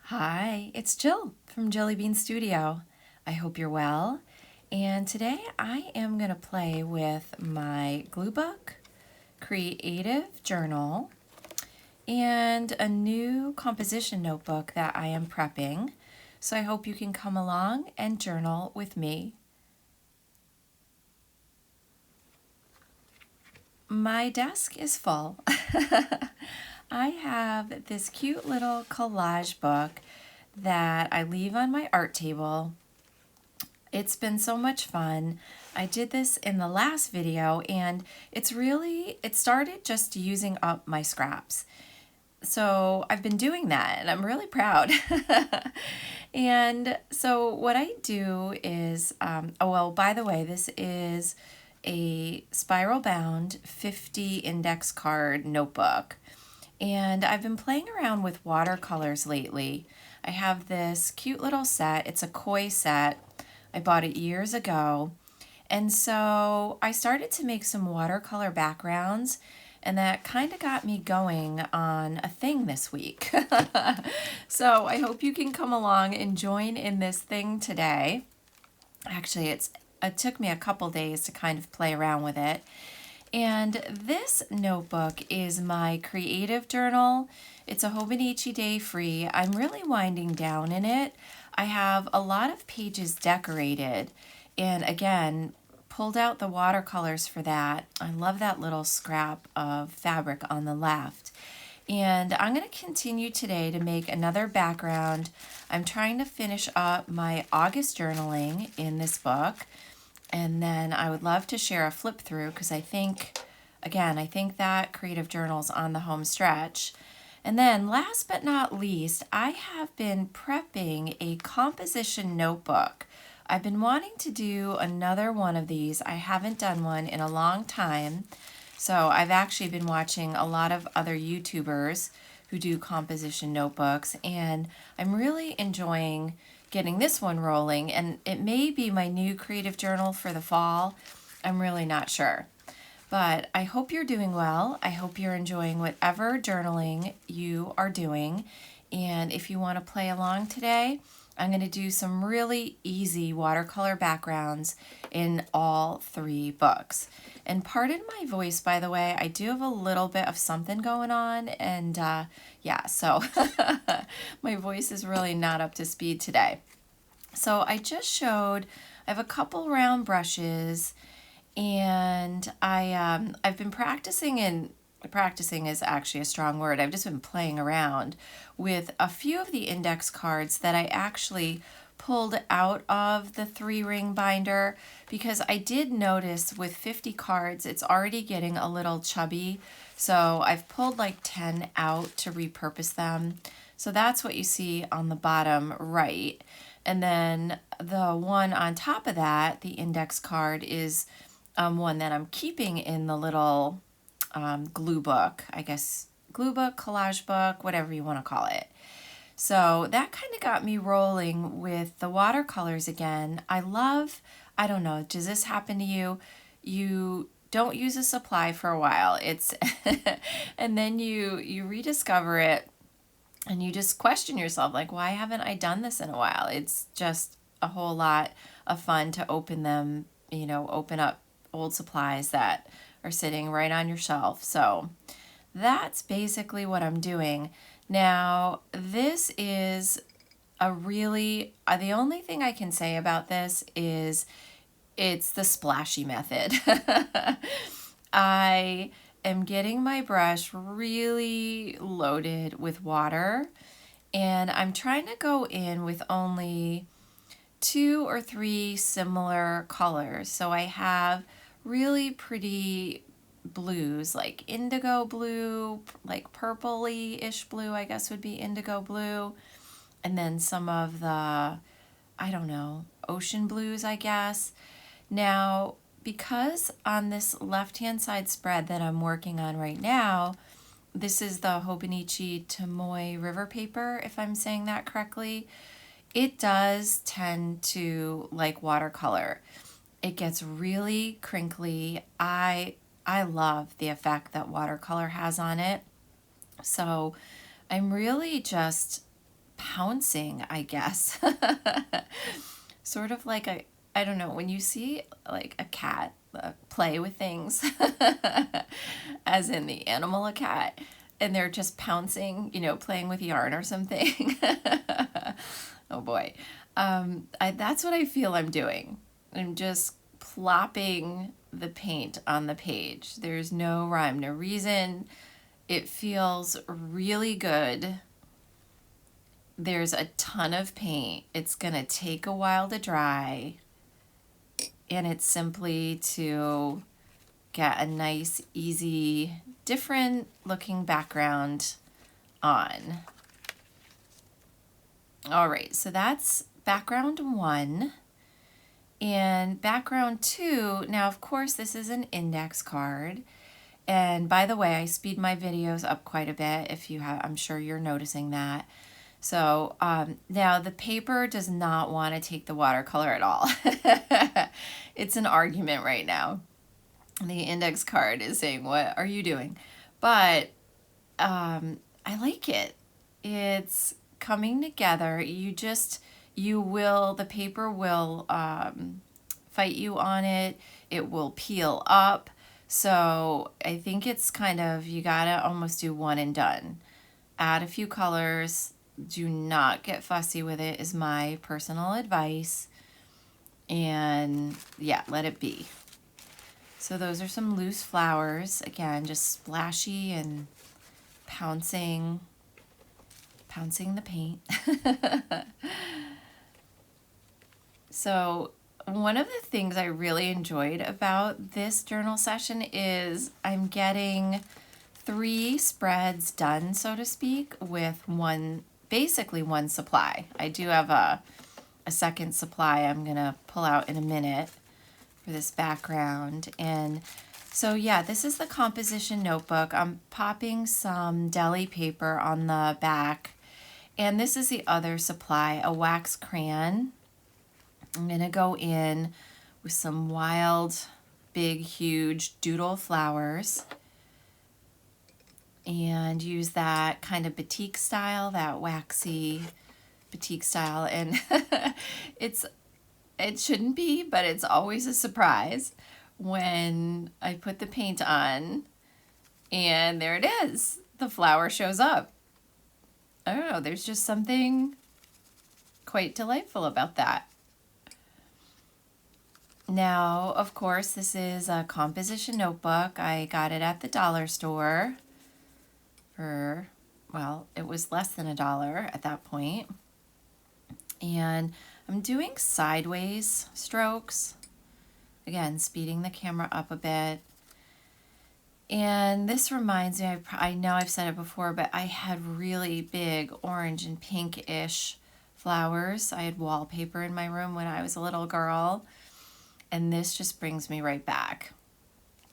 Hi, it's Jill from Jilly Bean Studio. I hope you're well. And today I am going to play with my Gluebook Creative Journal and a new composition notebook that I am prepping. So I hope you can come along and journal with me. My desk is full. I have this cute little collage book that I leave on my art table. It's been so much fun. I did this in the last video and it started just using up my scraps. So I've been doing that and I'm really proud. And so what I do is, oh well, by the way, this is a spiral bound 50 index card notebook. And I've been playing around with watercolors lately. I have this cute little set. It's a koi set. I bought it years ago. And so I started to make some watercolor backgrounds, and that kind of got me going on a thing this week. So I hope you can come along and join in this thing today. Actually, it took me a couple days to kind of play around with it. And this notebook is my creative journal. It's a Hobonichi Day free. I'm really winding down in it. I have a lot of pages decorated, and again, pulled out the watercolors for that. I love that little scrap of fabric on the left. And I'm going to continue today to make another background. I'm trying to finish up my August journaling in this book. And then I would love to share a flip through because I think that creative journal's on the home stretch. And then last but not least, I have been prepping a composition notebook. I've been wanting to do another one of these. I haven't done one in a long time. So I've actually been watching a lot of other YouTubers who do composition notebooks, and I'm really enjoying getting this one rolling, and it may be my new creative journal for the fall. I'm really not sure. But I hope you're doing well. I hope you're enjoying whatever journaling you are doing. And if you want to play along today, I'm going to do some really easy watercolor backgrounds in all three books. And pardon my voice, by the way, I do have a little bit of something going on, and yeah, so my voice is really not up to speed today. So I have a couple round brushes, and I've been practicing, and practicing is actually a strong word. I've just been playing around with a few of the index cards that I actually pulled out of the 3-ring binder, because I did notice with 50 cards it's already getting a little chubby, so I've pulled like 10 out to repurpose them. So that's what you see on the bottom right. And then the one on top of that, the index card, is one that I'm keeping in the little glue book, I guess, glue book, collage book, whatever you want to call it. So that kind of got me rolling with the watercolors again. I don't know, does this happen to you? You don't use a supply for a while. And then you rediscover it and you just question yourself, like, why haven't I done this in a while? It's just a whole lot of fun to open them, open up old supplies that are sitting right on your shelf. So that's basically what I'm doing. Now, this is the only thing I can say about this is it's the splashy method. I am getting my brush really loaded with water, and I'm trying to go in with only 2 or 3 similar colors. So I have really pretty blues, like indigo blue, like purpley-ish blue, I guess would be indigo blue. And then some of the, I don't know, ocean blues, I guess. Now, because on this left-hand side spread that I'm working on right now, this is the Hobonichi Tomoe River paper, if I'm saying that correctly, it does tend to like watercolor. It gets really crinkly. I love the effect that watercolor has on it. So I'm really just pouncing, I guess. Sort of like I don't know, when you see like a cat play with things, as in the animal a cat, and they're just pouncing, you know, playing with yarn or something. Oh boy. That's what I feel I'm doing. I'm just plopping the paint on the page. There's no rhyme, no reason. It feels really good. There's a ton of paint. It's gonna take a while to dry, and it's simply to get a nice, easy, different looking background on. All right, so that's background 1. And background 2, now of course this is an index card. And by the way, I speed my videos up quite a bit if you have, I'm sure you're noticing that. So now the paper does not want to take the watercolor at all. It's an argument right now. The index card is saying, what are you doing? But I like it. It's coming together. The paper will fight you on it. It will peel up. So I think it's kind of, you gotta almost do one and done. Add a few colors. Do not get fussy with it is my personal advice. And yeah, let it be. So those are some loose flowers. Again, just splashy and pouncing the paint. So one of the things I really enjoyed about this journal session is I'm getting 3 spreads done, so to speak, with basically one supply. I do have a second supply I'm gonna pull out in a minute for this background. And so yeah, this is the composition notebook. I'm popping some deli paper on the back, and this is the other supply, a wax crayon. I'm gonna go in with some wild, big, huge doodle flowers and use that kind of batik style, that waxy batik style. And it shouldn't be, but it's always a surprise when I put the paint on and there it is. The flower shows up. I don't know, there's just something quite delightful about that. Now, of course, this is a composition notebook. I got it at the dollar store for, well, it was less than $1 at that point. And I'm doing sideways strokes. Again, speeding the camera up a bit. And this reminds me, I know I've said it before, but I had really big orange and pinkish flowers. I had wallpaper in my room when I was a little girl. And this just brings me right back.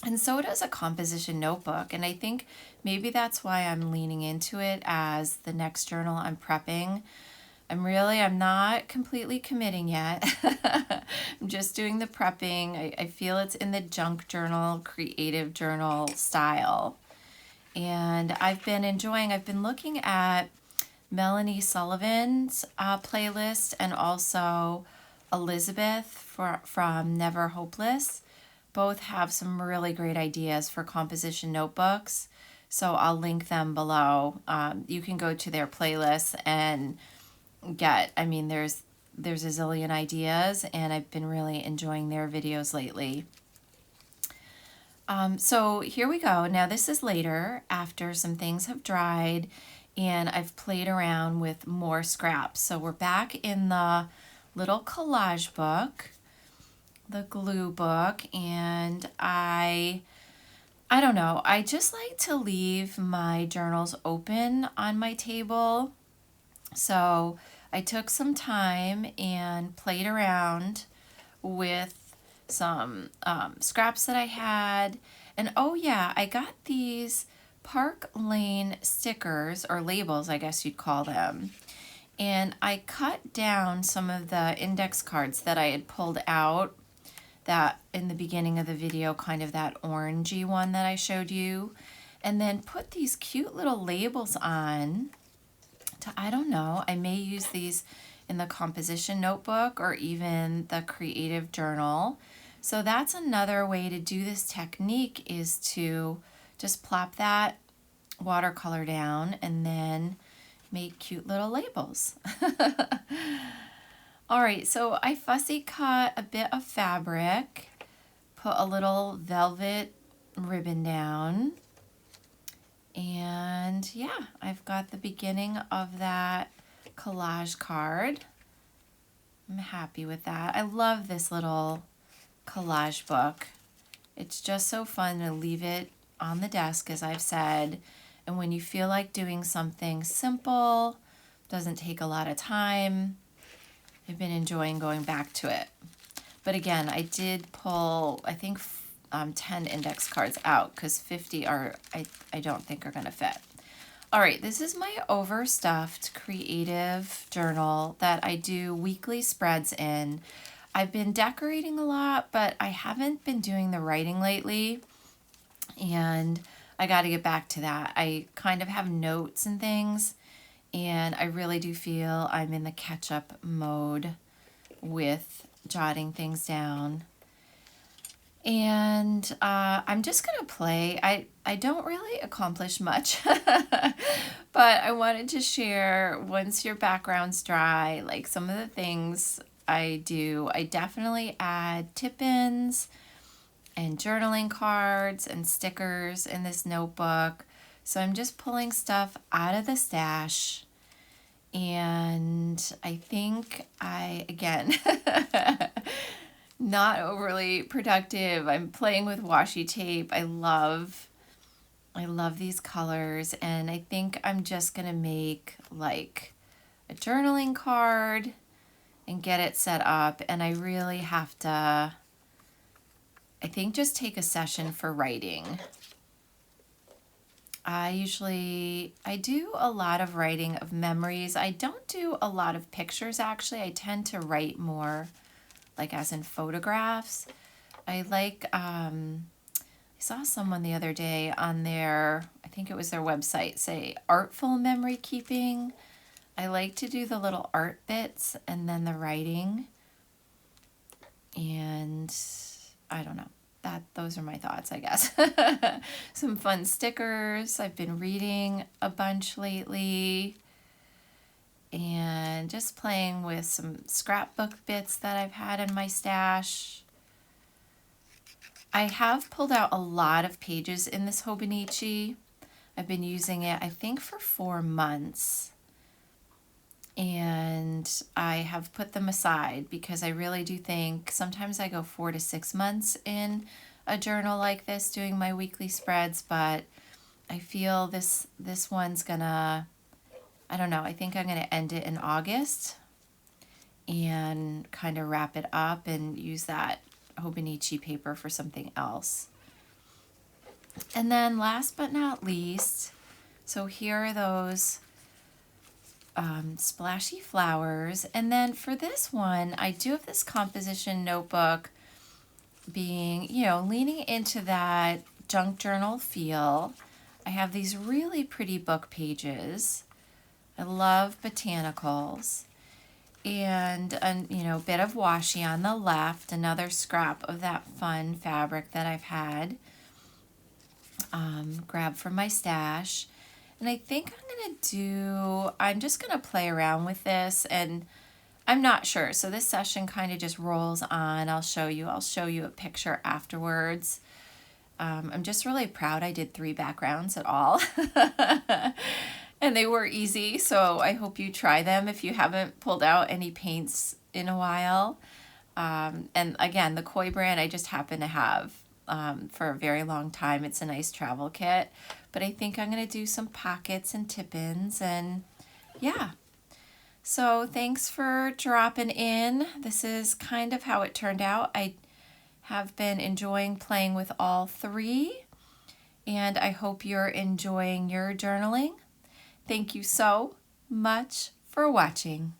And so does a composition notebook. And I think maybe that's why I'm leaning into it as the next journal I'm prepping. I'm not completely committing yet. I'm just doing the prepping. I feel it's in the junk journal, creative journal style. And I've been looking at Melanie Sullivan's playlist, and also Elizabeth from Never Hopeless. Both have some really great ideas for composition notebooks. So I'll link them below. You can go to their playlist and there's a zillion ideas, and I've been really enjoying their videos lately. So here we go. Now this is later, after some things have dried and I've played around with more scraps. So we're back in the little collage book, the Gluebook, and I don't know, I just like to leave my journals open on my table. So I took some time and played around with some scraps that I had. And oh yeah, I got these Park Lane stickers, or labels, I guess you'd call them. And I cut down some of the index cards that I had pulled out, that in the beginning of the video, kind of that orangey one that I showed you, and then put these cute little labels on I don't know, I may use these in the composition notebook or even the creative journal. So that's another way to do this technique, is to just plop that watercolor down and then make cute little labels. All right, so I fussy cut a bit of fabric, put a little velvet ribbon down, and yeah, I've got the beginning of that collage card. I'm happy with that. I love this little collage book. It's just so fun to leave it on the desk, as I've said, and when you feel like doing something simple, doesn't take a lot of time, I've been enjoying going back to it. But again, I did pull, I think, 10 index cards out, because 50 are, I don't think are going to fit. All right, this is my overstuffed creative journal that I do weekly spreads in. I've been decorating a lot, but I haven't been doing the writing lately, and I got to get back to that. I kind of have notes and things, and I really do feel I'm in the catch-up mode with jotting things down. And I'm just going to play. I don't really accomplish much, but I wanted to share, once your background's dry, like some of the things I do. I definitely add tip-ins and journaling cards and stickers in this notebook. So I'm just pulling stuff out of the stash. And I think again, not overly productive. I'm playing with washi tape. I love these colors, and I think I'm just gonna make like a journaling card and get it set up. And I really have to, I think, just take a session for writing. I do a lot of writing of memories. I don't do a lot of pictures, actually. I tend to write more like as in photographs. I like, I saw someone the other day on their, I think it was their website, say artful memory keeping. I like to do the little art bits and then the writing. And I don't know. Those are my thoughts, I guess. Some fun stickers. I've been reading a bunch lately. And just playing with some scrapbook bits that I've had in my stash. I have pulled out a lot of pages in this Hobonichi. I've been using it, I think, for 4 months. And I have put them aside because I really do think sometimes I go 4 to 6 months in a journal like this doing my weekly spreads, but I feel this one's gonna, I don't know, I think I'm gonna end it in August and kind of wrap it up and use that Hobonichi paper for something else. And then last but not least, so here are those splashy flowers. And then for this one, I do have this composition notebook being, leaning into that junk journal feel. I have these really pretty book pages. I love botanicals. And a bit of washi on the left, another scrap of that fun fabric that I've had grabbed from my stash. And I think I'm just going to play around with this, and I'm not sure. So this session kind of just rolls on. I'll show you a picture afterwards. I'm just really proud I did 3 backgrounds at all. And they were easy, so I hope you try them if you haven't pulled out any paints in a while. And again, the Koi brand I just happen to have for a very long time. It's a nice travel kit. But I think I'm going to do some pockets and tip-ins, and yeah. So thanks for dropping in. This is kind of how it turned out. I have been enjoying playing with all 3, and I hope you're enjoying your journaling. Thank you so much for watching.